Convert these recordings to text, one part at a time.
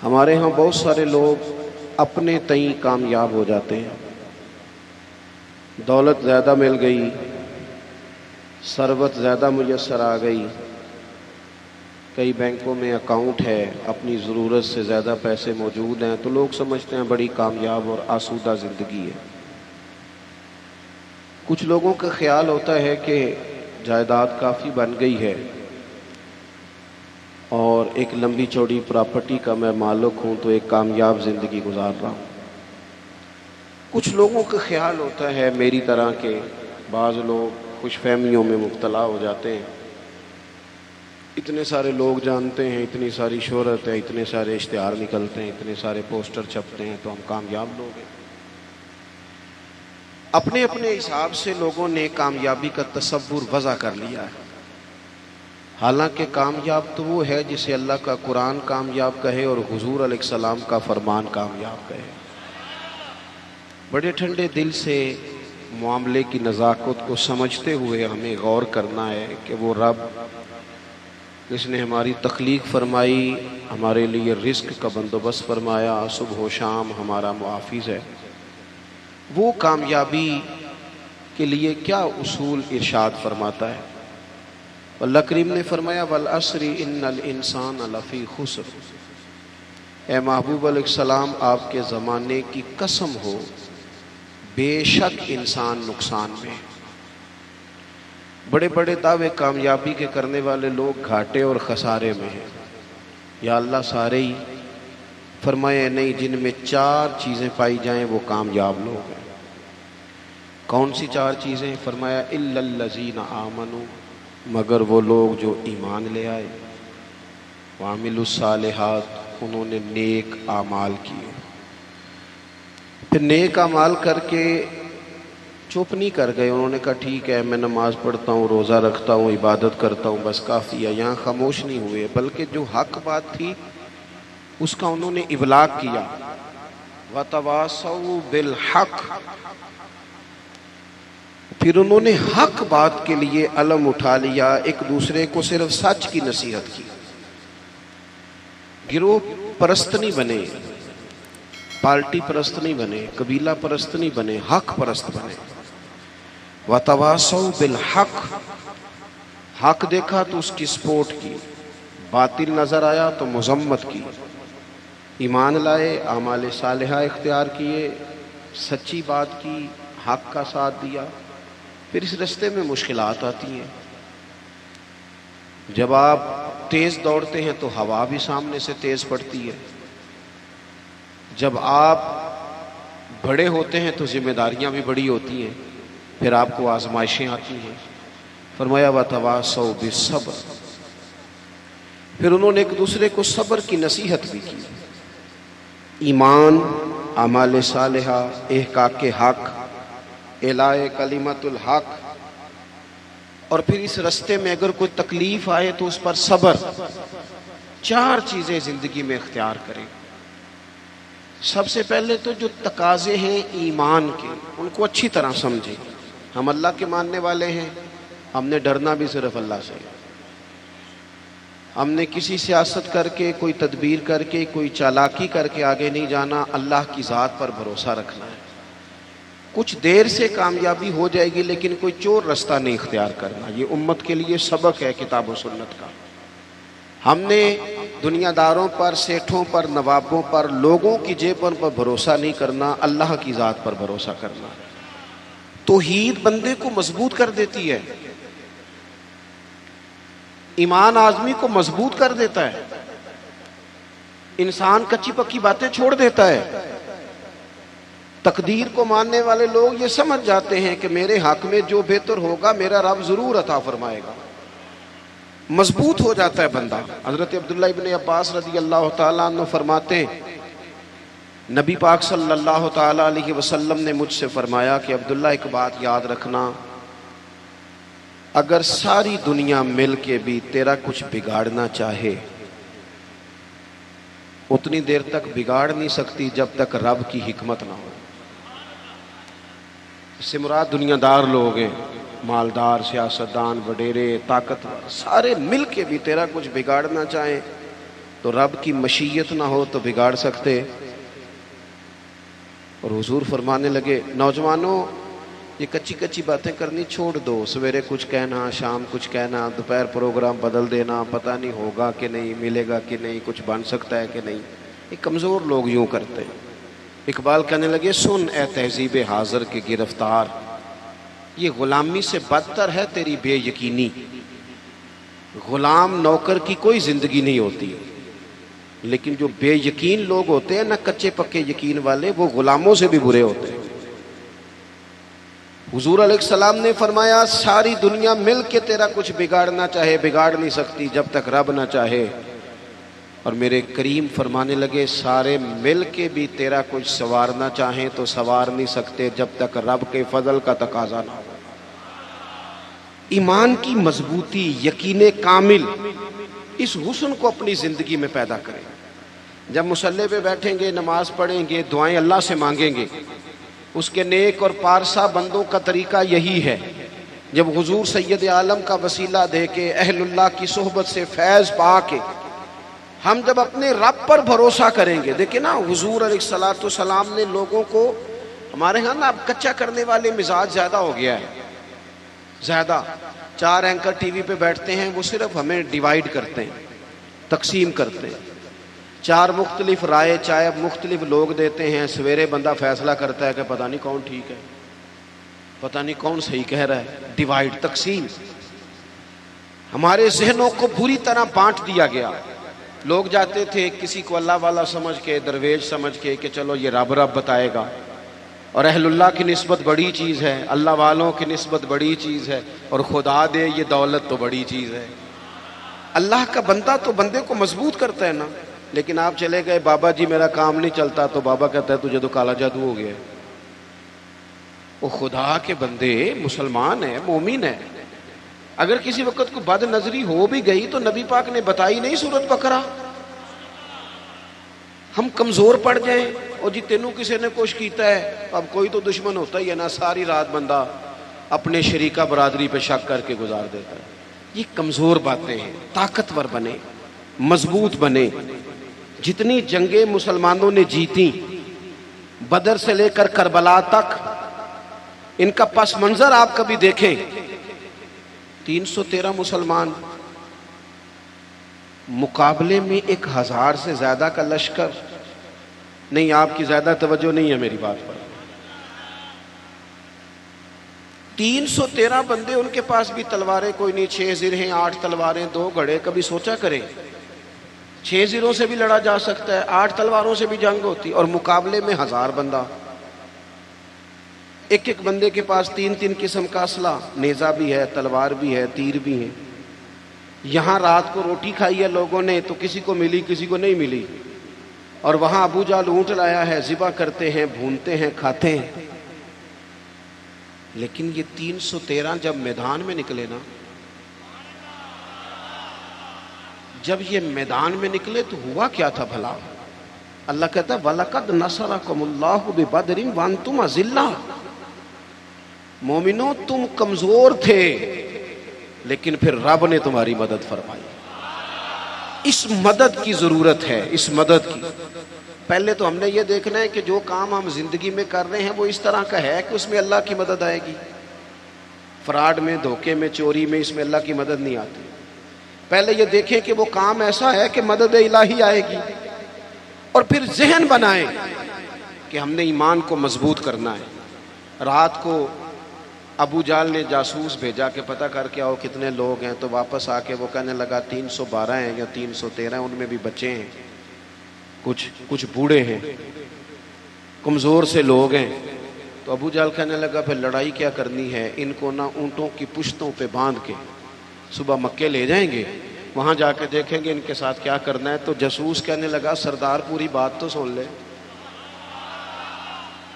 ہمارے ہاں بہت سارے لوگ اپنے تئیں کامیاب ہو جاتے ہیں، دولت زیادہ مل گئی، ثروت زیادہ میسر آ گئی، کئی بینکوں میں اکاؤنٹ ہے، اپنی ضرورت سے زیادہ پیسے موجود ہیں، تو لوگ سمجھتے ہیں بڑی کامیاب اور آسودہ زندگی ہے۔ کچھ لوگوں کا خیال ہوتا ہے کہ جائیداد کافی بن گئی ہے اور ایک لمبی چوڑی پراپرٹی کا میں مالک ہوں تو ایک کامیاب زندگی گزار رہا ہوں۔ کچھ لوگوں کا خیال ہوتا ہے میری طرح کے بعض لوگ خوش فہمیوں میں مبتلا ہو جاتے ہیں، اتنے سارے لوگ جانتے ہیں، اتنی ساری شہرت ہے، اتنے سارے اشتہار نکلتے ہیں، اتنے سارے پوسٹر چھپتے ہیں تو ہم کامیاب لوگ ہیں۔ اپنے اپنے حساب سے لوگوں نے کامیابی کا تصور وضع کر لیا ہے، حالانکہ کامیاب تو وہ ہے جسے اللہ کا قرآن کامیاب کہے اور حضور علیہ السلام کا فرمان کامیاب کہے۔ بڑے ٹھنڈے دل سے معاملے کی نزاکت کو سمجھتے ہوئے ہمیں غور کرنا ہے کہ وہ رب جس نے ہماری تخلیق فرمائی، ہمارے لیے رزق کا بندوبست فرمایا، صبح و شام ہمارا محافظ ہے، وہ کامیابی کے لیے کیا اصول ارشاد فرماتا ہے۔ اللہ کریم نے فرمایا والعصر ان الانسان لفی خسر، اے محبوب علیہ السلام آپ کے زمانے کی قسم ہو، بے شک انسان نقصان میں۔ بڑے بڑے دعوے کامیابی کے کرنے والے لوگ گھاٹے اور خسارے میں ہیں۔ یا اللہ سارے ہی؟ فرمایا نہیں، جن میں 4 چیزیں پائی جائیں وہ کامیاب لوگ ہیں۔ کون سی 4 چیزیں؟ فرمایا الا الذین آمنوا، مگر وہ لوگ جو ایمان لے آئے، وعملوا الصالحات، انہوں نے نیک اعمال کیے۔ پھر نیک اعمال کر کے چپ نہیں کر گئے، انہوں نے کہا ٹھیک ہے میں نماز پڑھتا ہوں، روزہ رکھتا ہوں، عبادت کرتا ہوں، بس کافی ہے، یہاں خاموش نہیں ہوئے، بلکہ جو حق بات تھی اس کا انہوں نے ابلاغ کیا۔ وَتَوَاصَوْا بِالْحَقِّ، پھر انہوں نے حق بات کے لیے علم اٹھا لیا، ایک دوسرے کو صرف سچ کی نصیحت کی، گروہ پرست نہیں بنے، پارٹی پرست نہیں بنے، قبیلہ پرست نہیں بنے، حق پرست بنے۔ وَتَوَاصَوْا بِالْحَقِّ، حق دیکھا تو اس کی سپورٹ کی، باطل نظر آیا تو مذمت کی، ایمان لائے، اعمال صالحہ اختیار کیے، سچی بات کی، حق کا ساتھ دیا۔ پھر اس رستے میں مشکلات آتی ہیں، جب آپ تیز دوڑتے ہیں تو ہوا بھی سامنے سے تیز پڑتی ہے، جب آپ بڑے ہوتے ہیں تو ذمہ داریاں بھی بڑی ہوتی ہیں، پھر آپ کو آزمائشیں آتی ہیں۔ فرمایا وَتَوَاصَوْا بِالصَّبْرِ، پھر انہوں نے ایک دوسرے کو صبر کی نصیحت بھی کی، ایمان، اعمال صالحہ، احقاق حق، اعلاء کلمت الحق، اور پھر اس رستے میں اگر کوئی تکلیف آئے تو اس پر صبر۔ 4 چیزیں زندگی میں اختیار کریں۔ سب سے پہلے تو جو تقاضے ہیں ایمان کے، ان کو اچھی طرح سمجھیں۔ ہم اللہ کے ماننے والے ہیں، ہم نے ڈرنا بھی صرف اللہ سے، ہم نے کسی سیاست کر کے، کوئی تدبیر کر کے، کوئی چالاکی کر کے آگے نہیں جانا، اللہ کی ذات پر بھروسہ رکھنا ہے۔ کچھ دیر سے کامیابی ہو جائے گی لیکن کوئی چور رستہ نہیں اختیار کرنا، یہ امت کے لیے سبق ہے کتاب و سنت کا۔ ہم نے دنیا داروں پر، سیٹھوں پر، نوابوں پر، لوگوں کی جیبوں پر بھروسہ نہیں کرنا، اللہ کی ذات پر بھروسہ کرنا۔ توحید بندے کو مضبوط کر دیتی ہے، ایمان آدمی کو مضبوط کر دیتا ہے، انسان کچی پکی باتیں چھوڑ دیتا ہے۔ تقدیر کو ماننے والے لوگ یہ سمجھ جاتے ہیں کہ میرے حق میں جو بہتر ہوگا میرا رب ضرور عطا فرمائے گا، مضبوط ہو جاتا ہے بندہ۔ حضرت عبداللہ ابن عباس رضی اللہ تعالیٰ عنہ فرماتے ہیں نبی پاک صلی اللہ تعالیٰ علیہ وسلم نے مجھ سے فرمایا کہ عبداللہ ایک بات یاد رکھنا، اگر ساری دنیا مل کے بھی تیرا کچھ بگاڑنا چاہے اتنی دیر تک بگاڑ نہیں سکتی جب تک رب کی حکمت نہ ہو۔ اس سے مراد دنیا دار لوگ ہیں، مالدار، سیاستدان، وڈیرے، طاقتور، سارے مل کے بھی تیرا کچھ بگاڑنا چاہیں تو رب کی مشیت نہ ہو تو بگاڑ سکتے؟ اور حضور فرمانے لگے نوجوانوں یہ کچی کچی باتیں کرنی چھوڑ دو، سویرے کچھ کہنا، شام کچھ کہنا، دوپہر پروگرام بدل دینا، پتہ نہیں ہوگا کہ نہیں، ملے گا کہ نہیں، کچھ بن سکتا ہے کہ نہیں، یہ کمزور لوگ یوں کرتے ہیں۔ اقبال کہنے لگے سن اے تہذیب حاضر کے گرفتار، یہ غلامی سے بدتر ہے تیری بے یقینی۔ غلام نوکر کی کوئی زندگی نہیں ہوتی، لیکن جو بے یقین لوگ ہوتے ہیں نا، کچے پکے یقین والے، وہ غلاموں سے بھی برے ہوتے ہیں۔ حضور علیہ السلام نے فرمایا ساری دنیا مل کے تیرا کچھ بگاڑنا چاہے بگاڑ نہیں سکتی جب تک رب نہ چاہے، اور میرے کریم فرمانے لگے سارے مل کے بھی تیرا کچھ سنوارنا چاہیں تو سنوار نہیں سکتے جب تک رب کے فضل کا تقاضا نہ ہو۔ ایمان کی مضبوطی، یقین کامل، اس حسن کو اپنی زندگی میں پیدا کریں۔ جب مصلی پہ بیٹھیں گے، نماز پڑھیں گے، دعائیں اللہ سے مانگیں گے، اس کے نیک اور پارسا بندوں کا طریقہ یہی ہے، جب حضور سید عالم کا وسیلہ دے کے، اہل اللہ کی صحبت سے فیض پا کے، ہم جب اپنے رب پر بھروسہ کریں گے۔ دیکھیں نا حضور علیہ السلام نے لوگوں کو، ہمارے ہاں نا اب کچا کرنے والے مزاج زیادہ ہو گیا ہے، زیادہ۔ 4 اینکر ٹی وی پہ بیٹھتے ہیں، وہ صرف ہمیں ڈیوائیڈ کرتے ہیں، تقسیم کرتے ہیں۔ 4 مختلف رائے چاہے مختلف لوگ دیتے ہیں، سویرے بندہ فیصلہ کرتا ہے کہ پتہ نہیں کون ٹھیک ہے، پتہ نہیں کون صحیح کہہ رہا ہے۔ ڈیوائیڈ، تقسیم، ہمارے ذہنوں کو بری طرح بانٹ دیا گیا۔ لوگ جاتے تھے کسی کو اللہ والا سمجھ کے، درویش سمجھ کے کہ چلو یہ رب بتائے گا، اور اہل اللہ کی نسبت بڑی چیز ہے، اللہ والوں کی نسبت بڑی چیز ہے، اور خدا دے یہ دولت تو بڑی چیز ہے۔ اللہ کا بندہ تو بندے کو مضبوط کرتا ہے نا، لیکن آپ چلے گئے بابا جی میرا کام نہیں چلتا، تو بابا کہتا ہے تجھے تو کالا جادو ہو گیا۔ وہ خدا کے بندے مسلمان ہیں، مومن ہیں، اگر کسی وقت کو بد نظری ہو بھی گئی تو نبی پاک نے بتائی نہیں سورۃ بقرہ۔ ہم کمزور پڑ جائیں اور جی تینوں کسی نے کچھ کیتا ہے، اب کوئی تو دشمن ہوتا ہی ہے نا، ساری رات بندہ اپنے شریکہ برادری پہ شک کر کے گزار دیتا ہے۔ یہ کمزور باتیں ہیں، طاقتور بنے، مضبوط بنے۔ جتنی جنگیں مسلمانوں نے جیتی، بدر سے لے کر کربلا تک، ان کا پس منظر آپ کبھی دیکھیں۔ 313 مسلمان مقابلے میں 1000 سے زیادہ کا لشکر نہیں۔ آپ کی زیادہ توجہ نہیں ہے میری بات پر۔ 313 بندے، ان کے پاس بھی تلواریں کوئی نہیں، 6 زرہیں، 8 تلواریں، 2 گھڑے۔ کبھی سوچا کریں 6 زروں سے بھی لڑا جا سکتا ہے، 8 تلواروں سے بھی جنگ ہوتی، اور مقابلے میں 1000 بندہ۔ ایک ایک بندے کے پاس 3 قسم کا اسلحہ، نیزہ بھی ہے، تلوار بھی ہے، تیر بھی ہے۔ یہاں رات کو روٹی کھائی ہے لوگوں نے تو کسی کو ملی کسی کو نہیں ملی، اور وہاں ابو جہل اونٹ لایا ہے، ذبح کرتے ہیں، بھونتے ہیں، کھاتے ہیں۔ لیکن یہ 313 جب میدان میں نکلے نا، جب یہ میدان میں نکلے تو ہوا کیا تھا بھلا؟ اللہ کہتا ہے وَلَقَدْ نَصَرَكُمُ اللَّهُ بِبَدْرٍ وَأَنْتُمْ أَذِلَّةٌ۔ مومنوں تم کمزور تھے، لیکن پھر رب نے تمہاری مدد فرمائی۔ اس مدد کی ضرورت ہے، اس مدد کی۔ پہلے تو ہم نے یہ دیکھنا ہے کہ جو کام ہم زندگی میں کر رہے ہیں وہ اس طرح کا ہے کہ اس میں اللہ کی مدد آئے گی۔ فراڈ میں، دھوکے میں، چوری میں، اس میں اللہ کی مدد نہیں آتی۔ پہلے یہ دیکھیں کہ وہ کام ایسا ہے کہ مدد الہی آئے گی، اور پھر ذہن بنائیں کہ ہم نے ایمان کو مضبوط کرنا ہے۔ رات کو ابو جہل نے جاسوس بھیجا کہ پتہ کر کے آؤ کتنے لوگ ہیں، تو واپس آ کے وہ کہنے لگا 312 ہیں یا 313 ہیں، ان میں بھی بچے ہیں، کچھ بوڑھے ہیں، کمزور سے لوگ ہیں۔ تو ابو جہل کہنے لگا پھر لڑائی کیا کرنی ہے، ان کو نہ اونٹوں کی پشتوں پہ باندھ کے صبح مکے لے جائیں گے، وہاں جا کے دیکھیں گے ان کے ساتھ کیا کرنا ہے۔ تو جاسوس کہنے لگا سردار پوری بات تو سن لے،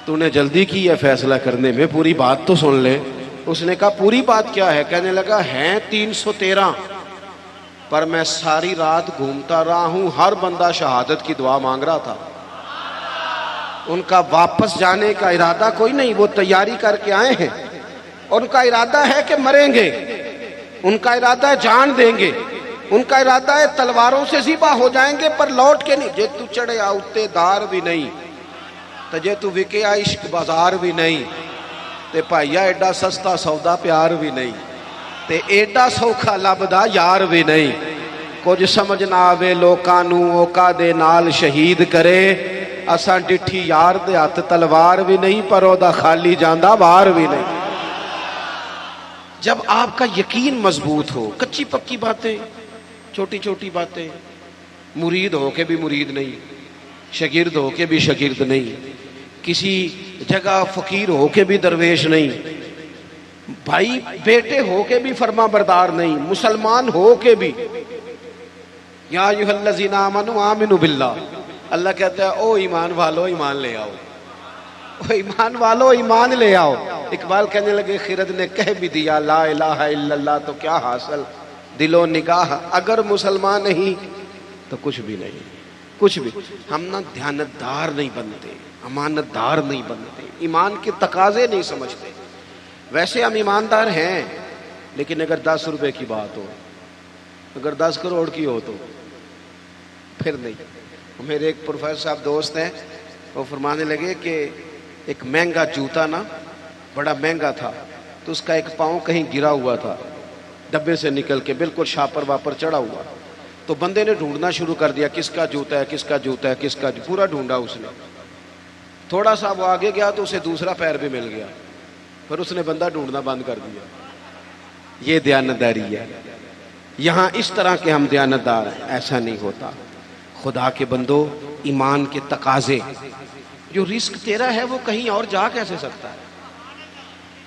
تو نے جلدی کی ہے فیصلہ کرنے میں، پوری بات تو سن لے۔ اس نے کہا پوری بات کیا ہے؟ کہنے لگا ہیں 313، پر میں ساری رات گھومتا رہا ہوں، ہر بندہ شہادت کی دعا مانگ رہا تھا۔ ان کا واپس جانے کا ارادہ کوئی نہیں، وہ تیاری کر کے آئے ہیں، اور ان کا ارادہ ہے کہ مریں گے، ان کا ارادہ ہے جان دیں گے، ان کا ارادہ ہے تلواروں سے ذبح ہو جائیں گے پر لوٹ کے نہیں. جے تو چڑھے آتے دار بھی نہیں تو جے تو وکے عشق بازار بھی نہیں تے بھائیا ایڈا سستا سودا پیار بھی نہیں تے ایڈا سوکھا لبدا یار بھی نہیں. کچھ سمجھ نہ آوے لوکاں نو اوکا دے نال شہید کرے اساں ڈٹھی یار دے ہاتھ تلوار بھی نہیں پر او دا خالی جاندہ وار بھی نہیں. جب آپ کا یقین مضبوط ہو کچی پکی باتیں چھوٹی چھوٹی باتیں مرید ہو کے بھی مرید نہیں شاگرد ہو کے بھی شاگرد نہیں کسی جگہ فقیر ہو کے بھی درویش نہیں بھائی بیٹے ہو کے بھی فرما بردار نہیں مسلمان ہو کے بھی یا ایھا الذین آمنوا آمنوا باللہ اللہ کہتا ہے او ایمان والو ایمان لے آؤ او ایمان والو ایمان لے آؤ. اقبال کہنے لگے خرد نے کہہ بھی دیا لا الہ الا اللہ تو کیا حاصل دل و نگاہ اگر مسلمان نہیں تو کچھ بھی نہیں کچھ بھی. ہم نہ دیانتدار نہیں بنتے امانت دار نہیں بنتے ایمان کے تقاضے نہیں سمجھتے. ویسے ہم ایماندار ہیں لیکن اگر 10 روپے کی بات ہو اگر 10 کروڑ کی ہو تو پھر نہیں. میرے ایک پروفیسر صاحب دوست ہیں وہ فرمانے لگے کہ ایک مہنگا جوتا نا بڑا مہنگا تھا تو اس کا ایک پاؤں کہیں گرا ہوا تھا ڈبے سے نکل کے بالکل شاپر واپر چڑھا ہوا تو بندے نے ڈھونڈنا شروع کر دیا کس کا جوتا ہے کس کا جوتا ہے کس کا پورا ڈھونڈا اس نے. تھوڑا سا وہ آگے گیا تو اسے دوسرا پیر بھی مل گیا پھر اس نے بندہ ڈھونڈنا بند کر دیا. یہ دیانتداری ہے. یہاں اس طرح کے ہم دیانتدار ہیں ایسا نہیں ہوتا. خدا کے بندو ایمان کے تقاضے جو رزق تیرا ہے وہ کہیں اور جا کیسے سکتا ہے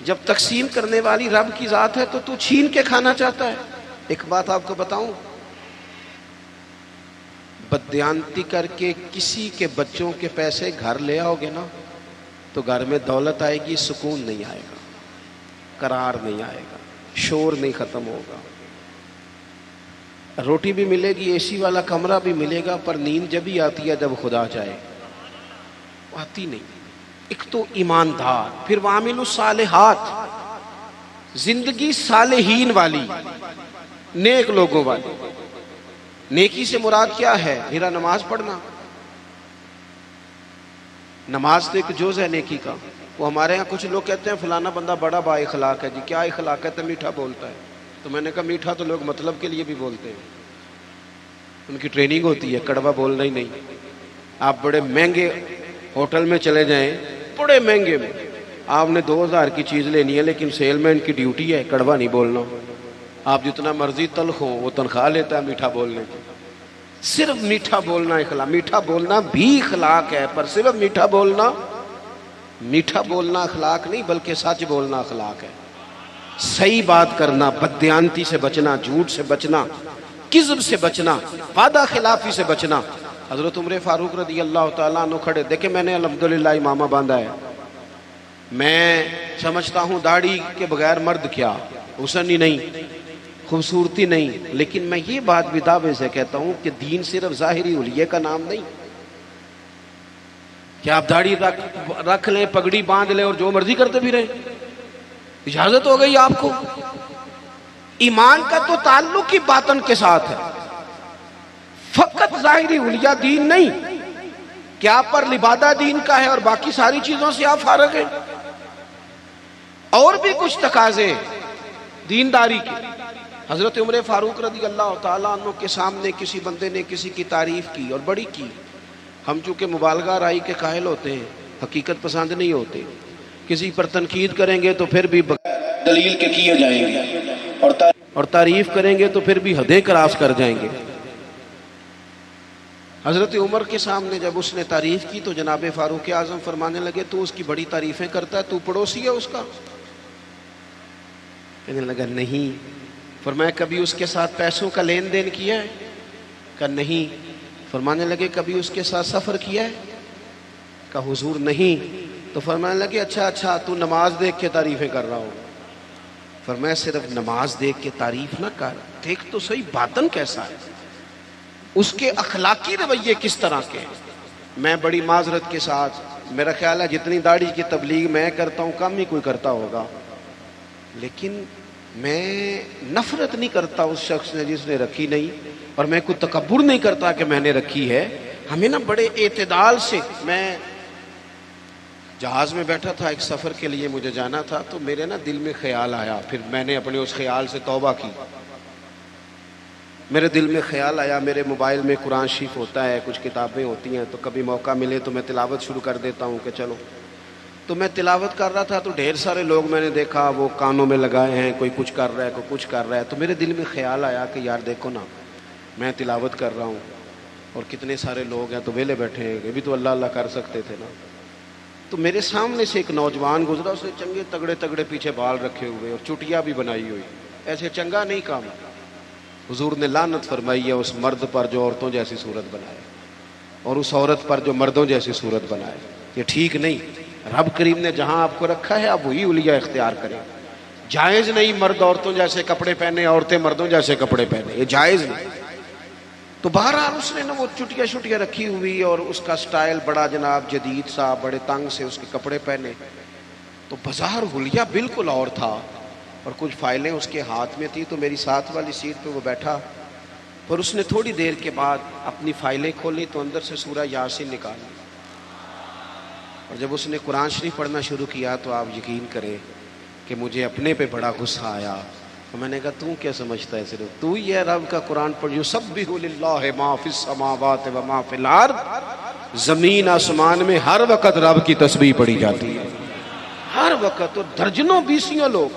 جب تقسیم کرنے والی رب کی ذات ہے تو چھین کے کھانا چاہتا ہے. ایک بات آپ کو بتاؤں بددیانتی کر کے کسی کے بچوں کے پیسے گھر لے آؤ گے نا تو گھر میں دولت آئے گی سکون نہیں آئے گا قرار نہیں آئے گا شور نہیں ختم ہوگا روٹی بھی ملے گی اے سی والا کمرہ بھی ملے گا پر نیند جب ہی آتی ہے جب خدا چاہے آتی نہیں. ایک تو ایماندار پھر وعامل الصالحات زندگی صالحین والی نیک لوگوں والی. نیکی سے مراد کیا ہے میرا نماز پڑھنا نماز تو ایک جز ہے نیکی کا. وہ ہمارے ہاں کچھ لوگ کہتے ہیں فلانا بندہ بڑا با اخلاق ہے جی کیا اخلاق ہے تو میٹھا بولتا ہے تو میں نے کہا میٹھا تو لوگ مطلب کے لیے بھی بولتے ہیں ان کی ٹریننگ ہوتی ہے کڑوا بولنا ہی نہیں. آپ بڑے مہنگے ہوٹل میں چلے جائیں بڑے مہنگے میں آپ نے 2000 کی چیز لینی ہے لیکن سیل مین کی ڈیوٹی ہے کڑوا نہیں بولنا. آپ جتنا مرضی تلخ ہو وہ تنخواہ لیتا ہے میٹھا بولنے کی. صرف میٹھا بولنا اخلاق میٹھا بولنا بھی اخلاق ہے پر صرف میٹھا بولنا اخلاق نہیں بلکہ سچ بولنا اخلاق ہے. صحیح بات کرنا بددیانتی سے بچنا جھوٹ سے بچنا کذب سے بچنا وعدہ خلافی سے بچنا. حضرت عمر فاروق رضی اللہ تعالیٰ عنہ کھڑے دیکھیں میں نے الحمدللہ امامہ باندھا ہے میں سمجھتا ہوں داڑھی کے بغیر مرد کیا حسن ہی نہیں خوبصورتی نہیں لیکن میں یہ بات بھی دعوے سے کہتا ہوں کہ دین صرف ظاہری حلیے کا نام نہیں کہ آپ داڑھی رکھ لیں پگڑی باندھ لیں اور جو مرضی کرتے بھی رہیں اجازت ہو گئی آپ کو. ایمان کا تو تعلق ہی باطن کے ساتھ ہے فقط ظاہری حلیہ دین نہیں کہ آپ پر لبادہ دین کا ہے اور باقی ساری چیزوں سے آپ فارغ ہیں. اور بھی کچھ تقاضے دینداری کے. حضرت عمر فاروق رضی اللہ تعالیٰ عنہ کے سامنے کسی بندے نے کسی کی تعریف کی اور بڑی کی. ہم چونکہ مبالغہ رائی کے قائل ہوتے ہیں حقیقت پسند نہیں ہوتے کسی پر تنقید کریں گے تو پھر بھی دلیل کے کیے جائیں گے اور تعریف کریں گے تو پھر بھی حدیں کراس کر جائیں گے. حضرت عمر کے سامنے جب اس نے تعریف کی تو جناب فاروق اعظم فرمانے لگے تو اس کی بڑی تعریفیں کرتا ہے تو پڑوسی ہے اس کا. کہنے لگا نہیں. فرمایا کبھی اس کے ساتھ پیسوں کا لین دین کیا ہے کہا نہیں. فرمانے لگے کبھی اس کے ساتھ سفر کیا ہے کہا حضور نہیں. تو فرمانے لگے اچھا تو نماز دیکھ کے تعریفیں کر رہا ہو. فرمایا صرف نماز دیکھ کے تعریف نہ کر دیکھ تو صحیح باطن کیسا ہے اس کے اخلاقی رویے کس طرح کے ہیں. میں بڑی معذرت کے ساتھ میرا خیال ہے جتنی داڑھی کی تبلیغ میں کرتا ہوں کم ہی کوئی کرتا ہوگا لیکن میں نفرت نہیں کرتا اس شخص نے جس نے رکھی نہیں، اور میں کوئی تکبر نہیں کرتا کہ میں نے رکھی ہے. ہمیں نا بڑے اعتدال سے، میں جہاز میں بیٹھا تھا، ایک سفر کے لیے مجھے جانا تھا، تو میرے نا دل میں خیال آیا، پھر میں نے اپنے اس خیال سے توبہ کی. میرے دل میں خیال آیا، میرے موبائل میں قرآن شریف ہوتا ہے، کچھ کتابیں ہوتی ہیں، تو کبھی موقع ملے تو میں تلاوت شروع کر دیتا ہوں کہ چلو. تو میں تلاوت کر رہا تھا تو ڈھیر سارے لوگ میں نے دیکھا وہ کانوں میں لگائے ہیں، کوئی کچھ کر رہا ہے، کوئی کچھ کر رہا ہے. تو میرے دل میں خیال آیا کہ یار دیکھو نا، میں تلاوت کر رہا ہوں اور کتنے سارے لوگ ہیں تو ویلے بیٹھے ہیں، یہ بھی تو اللہ اللہ کر سکتے تھے نا. تو میرے سامنے سے ایک نوجوان گزرا، اس نے چنگے تگڑے تگڑے پیچھے بال رکھے ہوئے اور چٹیا بھی بنائی ہوئی. ایسے چنگا نہیں کام. حضور نے لعنت فرمائی ہے اس مرد پر جو عورتوں جیسی صورت بنائے، اور اس عورت پر جو مردوں جیسی صورت بنائے. یہ ٹھیک نہیں. رب کریم نے جہاں آپ کو رکھا ہے آپ وہی الیہ اختیار کریں. جائز نہیں مرد عورتوں جیسے کپڑے پہنے، عورتیں مردوں جیسے کپڑے پہنے، یہ جائز نہیں. تو بہرحال اس نے نا وہ چٹیا شٹیا رکھی ہوئی اور اس کا سٹائل بڑا جناب جدید سا، بڑے تنگ سے اس کے کپڑے پہنے. تو بظاہر حلیہ بالکل اور تھا، اور کچھ فائلیں اس کے ہاتھ میں تھی. تو میری ساتھ والی سیٹ پہ وہ بیٹھا، پر اس نے تھوڑی دیر کے بعد اپنی فائلیں کھولی تو اندر سے سورہ یاسین نکالی، اور جب اس نے قرآن شریف پڑھنا شروع کیا تو آپ یقین کریں کہ مجھے اپنے پہ بڑا غصہ آیا. تو میں نے کہا تو کیا سمجھتا ہے، صرف تو ہی ہے رب کا قرآن پڑھ. یسبح للہ ما فی السماوات و ما فی الارض. زمین آسمان میں ہر وقت رب کی تسبیح پڑھی جاتی ہے، ہر وقت. تو درجنوں بیسیوں لوگ.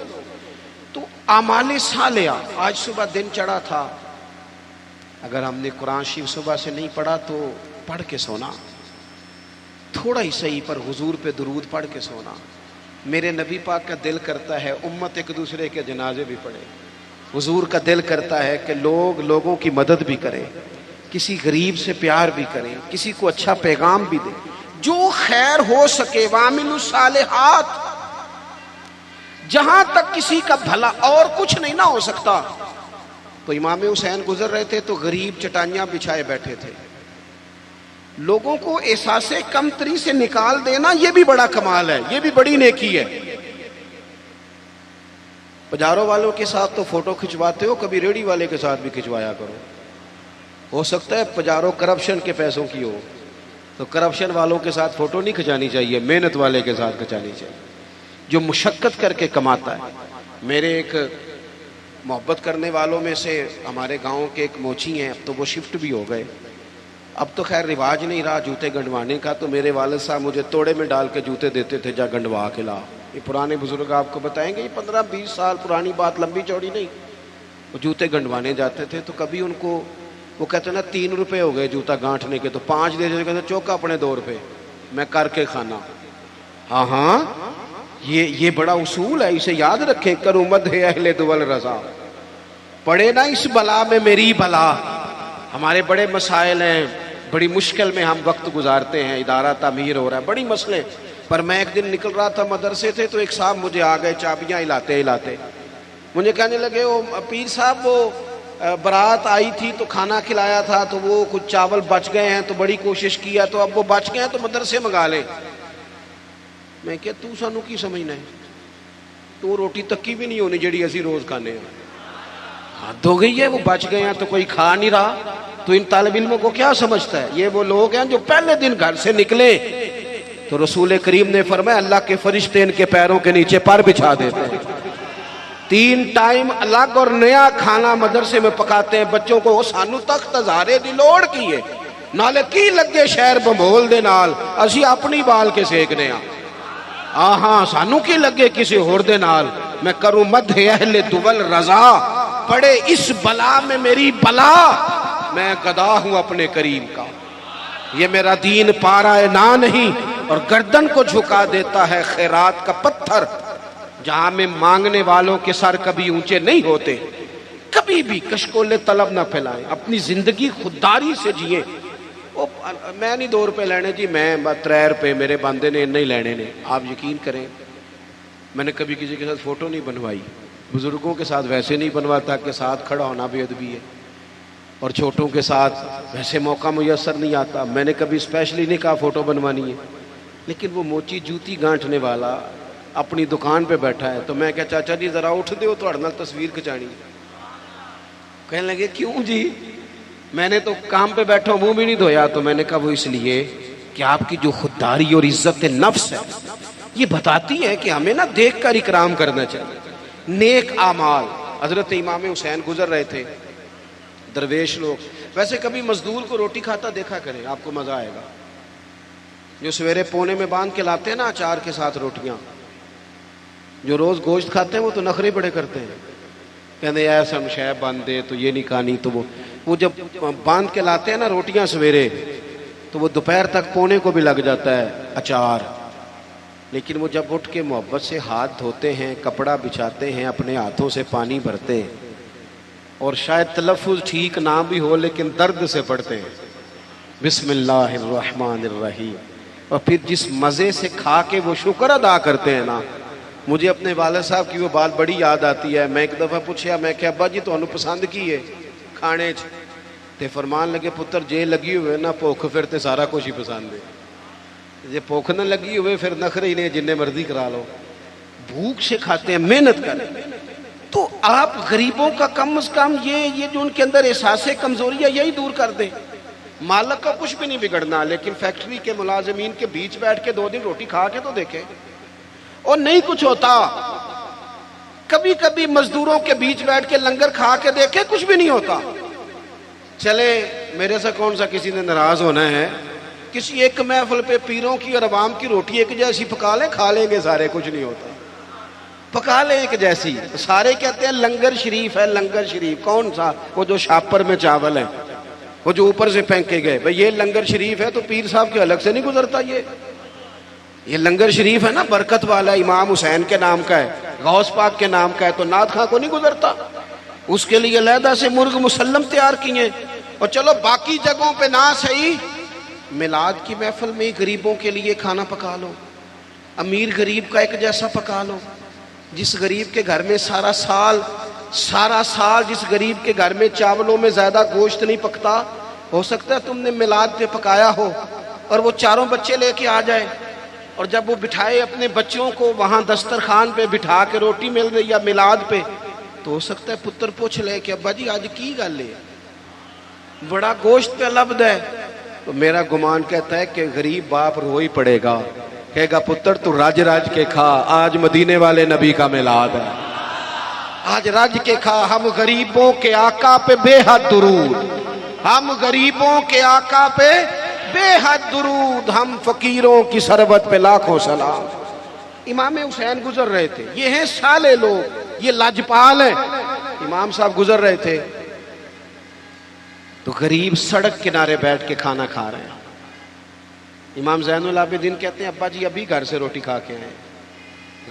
تو اعمال صالحہ، آج صبح دن چڑھا تھا، اگر ہم نے قرآن شریف صبح سے نہیں پڑھا تو پڑھ کے سونا، تھوڑا ہی صحیح پر حضور پہ درود پڑھ کے سونا. میرے نبی پاک کا دل کرتا ہے امت ایک دوسرے کے جنازے بھی پڑھے. حضور کا دل کرتا ہے کہ لوگ لوگوں کی مدد بھی کریں، کسی غریب سے پیار بھی کریں، کسی کو اچھا پیغام بھی دیں، جو خیر ہو سکے. وَعَمِلُوا الصَّالِحَاتِ. جہاں تک کسی کا بھلا، اور کچھ نہیں نہ ہو سکتا. تو امام حسین گزر رہے تھے تو غریب چٹائیاں بچھائے بیٹھے تھے. لوگوں کو احساس کمتری سے نکال دینا یہ بھی بڑا کمال ہے، یہ بھی بڑی نیکی ہے. پجاروں والوں کے ساتھ تو فوٹو کھنچواتے ہو، کبھی ریڑھی والے کے ساتھ بھی کھنچوایا کرو. ہو سکتا ہے پجاروں کرپشن کے پیسوں کی ہو، تو کرپشن والوں کے ساتھ فوٹو نہیں کھنچانی چاہیے، محنت والے کے ساتھ کھنچانی چاہیے جو مشقت کر کے کماتا ہے. میرے ایک محبت کرنے والوں میں سے ہمارے گاؤں کے ایک موچی ہیں، اب تو وہ شفٹ بھی ہو گئے. اب تو خیر رواج نہیں رہا جوتے گنڈوانے کا، تو میرے والد صاحب مجھے توڑے میں ڈال کے جوتے دیتے تھے، جا گنڈوا کے لا. یہ پرانے بزرگ آپ کو بتائیں گے، یہ 15-20 سال پرانی بات، لمبی چوڑی نہیں. وہ جوتے گنڈوانے جاتے تھے تو کبھی ان کو وہ کہتے نا 3 روپے ہو گئے جوتا گانٹھنے کے، تو 5 دے دیتے، کہتے چوکا اپنے 2 روپے میں کر کے کھانا. ہاں ہاں، یہ بڑا اصول ہے، اسے یاد رکھیں. کروں مدح اہل دول رضا. پڑے نا اس بلا میں میری بلا. ہمارے بڑے مسائل ہیں، بڑی مشکل میں ہم وقت گزارتے ہیں، ادارہ تعمیر ہو رہا ہے، بڑی مسئلے. پر میں ایک دن نکل رہا تھا مدرسے سے، تو ایک صاحب مجھے آ گئے چابیاں ہلاتے ہلاتے، مجھے کہنے لگے وہ پیر صاحب وہ برات آئی تھی تو کھانا کھلایا تھا، تو وہ کچھ چاول بچ گئے ہیں تو بڑی کوشش کیا، تو اب وہ بچ گئے ہیں تو مدرسے منگا لیں. میں کہ تو سانو کی سمجھنا ہے، تو روٹی تکی بھی نہیں ہونی جڑی اسی روز کھانے ہیں. حد ہو گئی ہے، وہ بچ گئے ہیں تو کوئی کھا نہیں رہا، تو ان طالب علموں کو کیا سمجھتا ہے. یہ وہ لوگ ہیں جو پہلے دن گھر سے نکلے تو رسول کریم نے فرمایا اللہ کے فرشتے ان کے پیروں کے نیچے پر بچھا دیتے ہیں. 3 ٹائم الگ اور نیا کھانا مدرسے میں پکاتے ہیں بچوں کو. سانو تخت ہزارے دی لوڑ کی ہے، نالے کی لگے شہر بمبول دے نال، اسی اپنی بال کے سیکنے ہاں. ہاں سانو کی لگے کسی ہور دے نال. میں کروں مدح اہل دول رضا. پڑے اس بلا میں میری بلا، میں گدا ہوں اپنے کریم کا. یہ میرا دین پارا نہ نہیں، اور گردن کو جھکا دیتا ہے خیرات کا پتھر. جہاں میں مانگنے والوں کے سر کبھی اونچے نہیں ہوتے. کبھی بھی کشکول طلب نہ پھیلائیں، اپنی زندگی خودداری سے جیے. میں نہیں 2 روپے لینے جی، میں 3 روپے میرے بندے نے نہیں لینے نے. آپ یقین کریں میں نے کبھی کسی کے ساتھ فوٹو نہیں بنوائی، بزرگوں کے ساتھ ویسے نہیں بنواتا کہ ساتھ کھڑا ہونا بے ادبی ہے، اور چھوٹوں کے ساتھ ویسے موقع میسر نہیں آتا. میں نے کبھی اسپیشلی نہیں کہا فوٹو بنوانی ہے، لیکن وہ موچی جوتی گانٹھنے والا اپنی دکان پہ بیٹھا ہے. تو میں کہا چاچا جی ذرا اٹھ دیو تھوڑے نال تصویر کھچانی. کہنے لگے کیوں جی؟ میں نے تو کام پہ بیٹھا منہ بھی نہیں دھویا. تو میں نے کہا وہ اس لیے کہ آپ کی جو خودداری اور عزت نفس ہے یہ بتاتی ہے کہ ہمیں نا دیکھ کر اکرام کرنا چاہیے. نیک اعمال. حضرت امام حسین گزر رہے تھے, درویش لوگ. ویسے کبھی مزدور کو روٹی کھاتا دیکھا کریں, آپ کو مزہ آئے گا. جو سویرے پونے میں باندھ کے لاتے ہیں نا اچار کے ساتھ روٹیاں, جو روز گوشت کھاتے ہیں وہ تو نخرے بڑے کرتے ہیں, کہتے ہیں ایسا ہم شے باندھ دے تو یہ نہیں کھانی. تو وہ جب باندھ کے لاتے ہیں نا روٹیاں سویرے, تو وہ دوپہر تک پونے کو بھی لگ جاتا ہے اچار. لیکن وہ جب اٹھ کے محبت سے ہاتھ دھوتے ہیں, کپڑا بچھاتے ہیں, اپنے ہاتھوں سے پانی بھرتے ہیں, اور شاید تلفظ ٹھیک نہ بھی ہو لیکن درد سے پڑھتے ہیں بسم اللہ الرحمن الرحیم, اور پھر جس مزے سے کھا کے وہ شکر ادا کرتے ہیں نا. مجھے اپنے والد صاحب کی وہ بات بڑی یاد آتی ہے. میں ایک دفعہ پوچھا, میں کہ ابا جی تمہیں پسند کی ہے کھانے چ؟ تے فرمان لگے پتر جے لگی ہوئے نا بھوک پھر تے سارا کچھ ہی پسند ہے. جے بھوک نہ لگی ہوئے پھر نخرے ہی نہیں, جننے مرضی کرا لو. بھوک سے کھاتے ہیں, محنت کریں. تو آپ غریبوں کا کم از کم یہ جو ان کے اندر احساس کمزوری ہے یہی دور کر دیں. مالک کا کچھ بھی نہیں بگڑنا, لیکن فیکٹری کے ملازمین کے بیچ بیٹھ کے 2 دن روٹی کھا کے تو دیکھیں. اور نہیں کچھ ہوتا. کبھی کبھی مزدوروں کے بیچ بیٹھ کے لنگر کھا کے دیکھیں, کچھ بھی نہیں ہوتا. چلے میرے سے کون سا کسی نے ناراض ہونا ہے, کسی ایک محفل پہ پیروں کی اور عوام کی روٹی ایک جیسی پکا لیں, کھا لیں گے سارے, کچھ نہیں ہوتا. پکا لیں ایک جیسی. سارے کہتے ہیں لنگر شریف ہے, لنگر شریف. کون سا؟ وہ جو شاپر میں چاول ہے, وہ جو اوپر سے پھینکے گئے. بھئی یہ لنگر شریف ہے تو پیر صاحب کے الگ سے نہیں گزرتا. یہ لنگر شریف ہے نا, برکت والا, امام حسین کے نام کا ہے, غوث پاک کے نام کا ہے, تو نعت خواں کو نہیں گزرتا. اس کے لیے علیحدہ سے مرغ مسلم تیار کیے. اور چلو باقی جگہوں پہ نہ صحیح, میلاد کی محفل میں غریبوں کے لیے کھانا پکا لو, امیر غریب کا ایک جیسا پکا لو. جس غریب کے گھر میں سارا سال جس غریب کے گھر میں چاولوں میں زیادہ گوشت نہیں پکتا, ہو سکتا ہے تم نے میلاد پہ پکایا ہو اور وہ 4 بچے لے کے آ جائے, اور جب وہ بٹھائے اپنے بچوں کو وہاں دسترخوان پہ بٹھا کے روٹی مل رہی ہے میلاد پہ, تو ہو سکتا ہے پتر پوچھ لے کہ ابا جی آج کی گل ہے, بڑا گوشت پہ لبد ہے. تو میرا گمان کہتا ہے کہ غریب باپ رو ہی پڑے گا, کہے گا پتر تو راج کے کھا, آج مدینے والے نبی کا میلاد ہے, آج راج کے کھا. ہم غریبوں کے آقا پہ بے حد درود, ہم غریبوں کے آقا پہ بے حد درود, ہم فقیروں کی سربت پہ لاکھوں سلام. امام حسین گزر رہے تھے, یہ ہیں صالح لوگ, یہ لاجپال ہیں. امام صاحب گزر رہے تھے تو غریب سڑک کنارے بیٹھ کے کھانا کھا رہے ہیں. امام زین العابدین کہتے ہیں ابا جی ابھی گھر سے روٹی کھا کے آئے.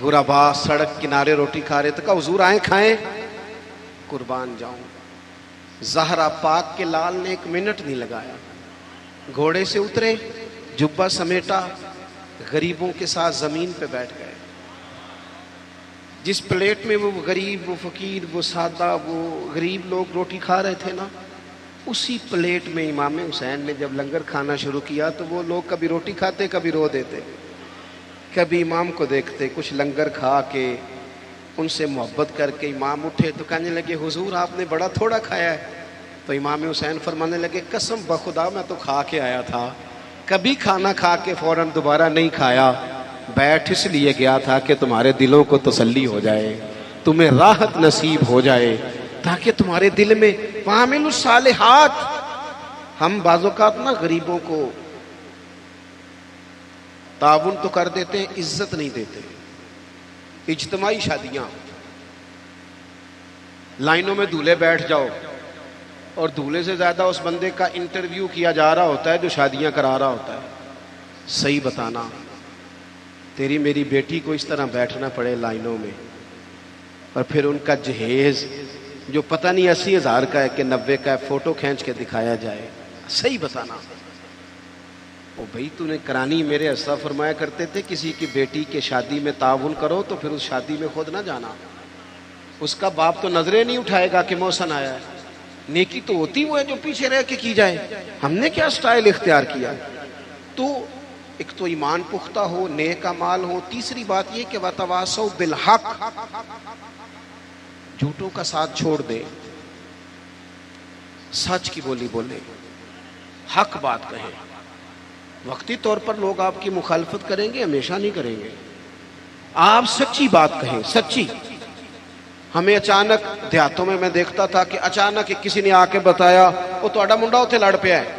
غربا سڑک کنارے روٹی کھا رہے, تو کہا حضور آئیں کھائیں, قربان جاؤں. زہرا پاک کے لال نے 1 منٹ نہیں لگایا, گھوڑے سے اترے, جبہ سمیٹا, غریبوں کے ساتھ زمین پہ بیٹھ گئے. جس پلیٹ میں وہ غریب, وہ فقیر, وہ سادہ, وہ غریب لوگ روٹی کھا رہے تھے نا, اسی پلیٹ میں امام حسین نے جب لنگر کھانا شروع کیا تو وہ لوگ کبھی روٹی کھاتے, کبھی رو دیتے, کبھی امام کو دیکھتے. کچھ لنگر کھا کے ان سے محبت کر کے امام اٹھے تو کہنے لگے حضور آپ نے بڑا تھوڑا کھایا ہے. تو امام حسین فرمانے لگے قسم بخدا میں تو کھا کے آیا تھا, کبھی کھانا کھا کے فوراً دوبارہ نہیں کھایا, بیٹھ اس لیے گیا تھا کہ تمہارے دلوں کو تسلی ہو جائے, تمہیں راحت نصیب ہو جائے, تاکہ تمہارے دل میں وعامل الصالحات. ہم بعض اوقات نا غریبوں کو تعاون تو کر دیتے ہیں, عزت نہیں دیتے. اجتماعی شادیاں, لائنوں میں دولہے بیٹھ جاؤ اور دولہے سے زیادہ اس بندے کا انٹرویو کیا جا رہا ہوتا ہے جو شادیاں کرا رہا ہوتا ہے. صحیح بتانا, تیری میری بیٹی کو اس طرح بیٹھنا پڑے لائنوں میں, اور پھر ان کا جہیز جو پتہ نہیں 80,000 کا ہے کہ 90 کا ہے, فوٹو کھینچ کے دکھایا جائے. صحیح بتانا. او بھائی تو نے کرانی, میرے اسا فرمایا کرتے تھے کسی کی بیٹی کے شادی میں تعاون کرو تو پھر اس شادی میں خود نہ جانا. اس کا باپ تو نظریں نہیں اٹھائے گا کہ محسن آیا ہے. نیکی تو ہوتی وہ ہے جو پیچھے رہ کے کی جائے. ہم نے کیا سٹائل اختیار کیا؟ تو ایک تو ایمان پختہ ہو، نیک اعمال ہو، تیسری بات یہ کہ وتواصوا بالحق، جھوٹوں کا ساتھ چھوڑ دیں، سچ کی بولی بولیں، حق بات کہیں۔ وقتی طور پر لوگ آپ کی مخالفت کریں گے، ہمیشہ نہیں کریں گے۔ آپ سچی بات کہیں، سچی۔ ہمیں اچانک دیہاتوں میں دیکھتا تھا کہ اچانک کسی نے آ کے بتایا وہ تہاڈا منڈا اتنے لڑ پیا ہے،